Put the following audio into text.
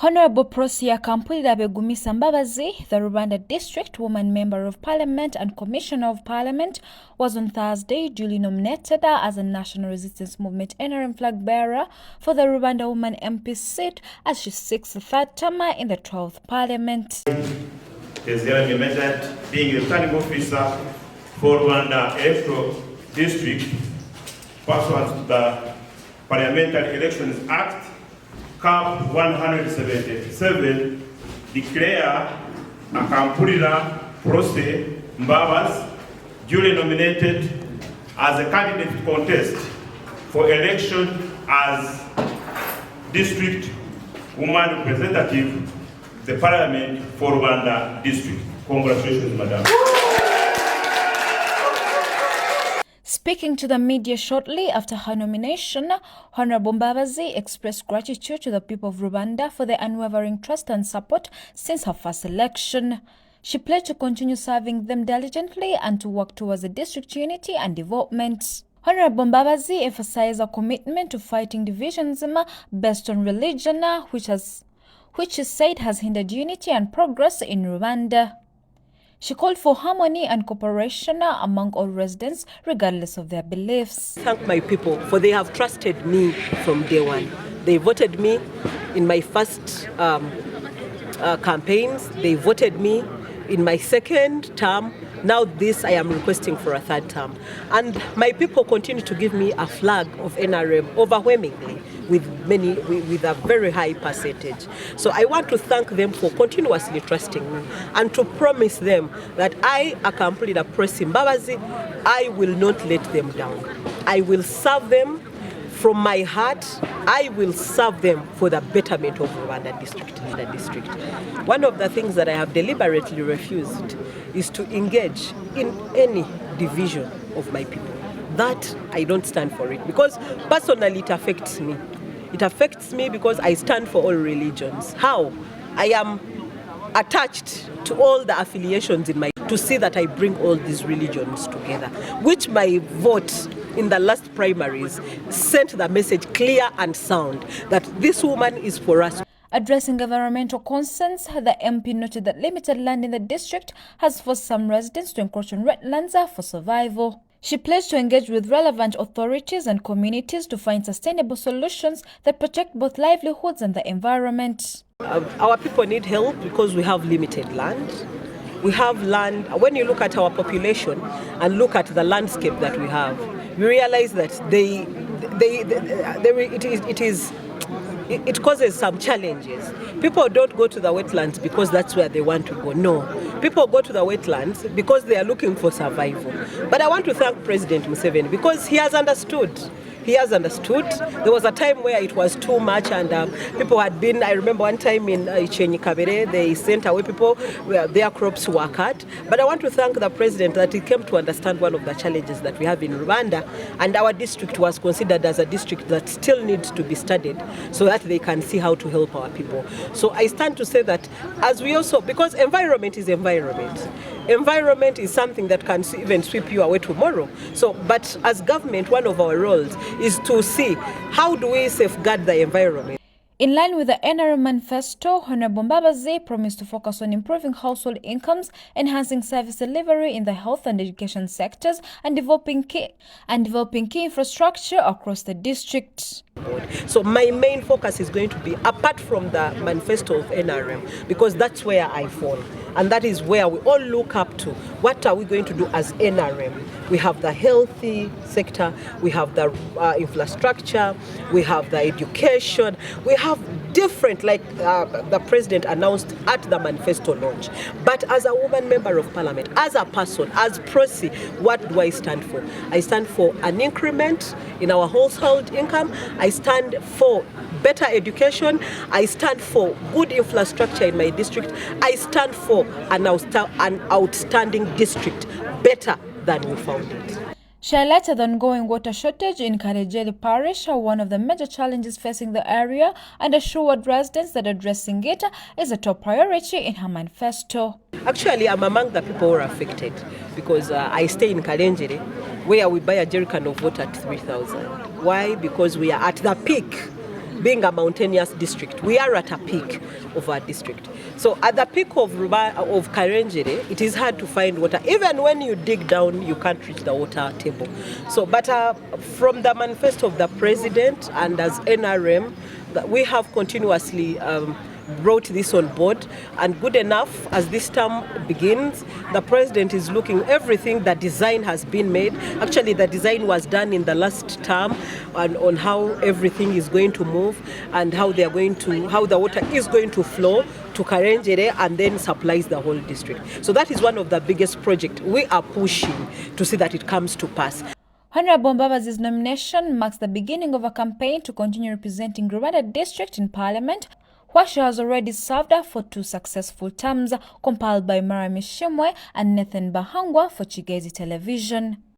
Honorable Prossy Mbabazi, the Rwanda District Woman Member of Parliament and Commissioner of Parliament, was on Thursday duly nominated as a National Resistance Movement NRM flag bearer for the Rwanda Woman MP seat as she seeks the third term in the 12th Parliament. Being the returning officer for Rwanda Electoral District pursuant to the Parliamentary Elections Act Cap 177 declare Akampulira Prossy Mbabazi duly nominated as a candidate to contest for election as District Woman Representative, the Parliament for Rwanda District. Congratulations, Madam. Speaking to the media shortly after her nomination, Honorable Mbabazi expressed gratitude to the people of Rwanda for their unwavering trust and support since her first election. She pledged to continue serving them diligently and to work towards the district unity and development. Honorable Mbabazi emphasized her commitment to fighting divisionism based on religion, which she said has hindered unity and progress in Rwanda. She called for harmony and cooperation among all residents, regardless of their beliefs. Thank my people for they have trusted me from day one. They voted me in my first campaigns. They voted me in my second term. Now this I am requesting for a third term. And my people continue to give me a flag of NRM overwhelmingly with a very high percentage. So I want to thank them for continuously trusting me and to promise them that I, Akampulira Prossy Mbabazi, I will not let them down. I will serve them from my heart. I will serve them for the betterment of Rwanda district. One of the things that I have deliberately refused is to engage in any division of my people. That I don't stand for it because personally it affects me. It affects me because I stand for all religions. How? I am attached to all the affiliations in my to see that I bring all these religions together, which my vote in the last primaries sent the message clear and sound that this woman is for us. Addressing environmental concerns, the MP noted that limited land in the district has forced some residents to encroach on wetlands for survival. She pledged to engage with relevant authorities and communities to find sustainable solutions that protect both livelihoods and the environment. Our people need help because we have limited land. We have land. When you look at our population and look at the landscape that we have, we realize that it causes some challenges. People don't go to the wetlands because that's where they want to go. No. People go to the wetlands because they are looking for survival. But I want to thank President Museveni because he has understood. He has understood. There was a time where it was too much and people had been, I remember one time in Ichenyi Kabere, they sent away people where their crops were cut. But I want to thank the president that he came to understand one of the challenges that we have in Rwanda, and our district was considered as a district that still needs to be studied so that they can see how to help our people. So I stand to say that as we also, because environment is environment. Environment is something that can even sweep you away tomorrow. So, but as government, one of our roles is to see how do we safeguard the environment. In line with the NRM manifesto, Honorable Mbabazi promised to focus on improving household incomes, enhancing service delivery in the health and education sectors, and developing key infrastructure across the district. So my main focus is going to be, apart from the manifesto of NRM, because that's where I fall. And that is where we all look up to. What are we going to do as NRM? We have the healthy sector, we have the infrastructure, we have the education, we have different, like the president announced at the manifesto launch. But as a woman member of parliament, as a person, as Prossy, what do I stand for? I stand for an increment in our household income. I stand for better education. I stand for good infrastructure in my district. I stand for an outstanding district, better than we found it. She highlighted the ongoing water shortage in Kigezi parish, one of the major challenges facing the area, and assured residents that addressing it is a top priority in her manifesto. Actually, I'm among the people who are affected because I stay in Kigezi, where we buy a jerrycan of water at 3,000. Why? Because we are at the peak. being a mountainous district, we are at a peak of our district. So at the peak of Karenjere, it is hard to find water. Even when you dig down, you can't reach the water table. So, but from the manifesto of the president and as NRM, we have continuously brought this on board, and good enough as this term begins, the president is looking everything. The design has been made. Actually, the design was done in the last term, and on how everything is going to move and how they are going to, how the water is going to flow to Karenjere and then supplies the whole district. So that is one of the biggest projects we are pushing to see that it comes to pass. Honorable Mbabazi's nomination marks the beginning of a campaign to continue representing Rwanda District in Parliament, where she has already served for 2 successful terms, compiled by Mara Mishimwe and Nathan Bahangwa for Kigezi Television.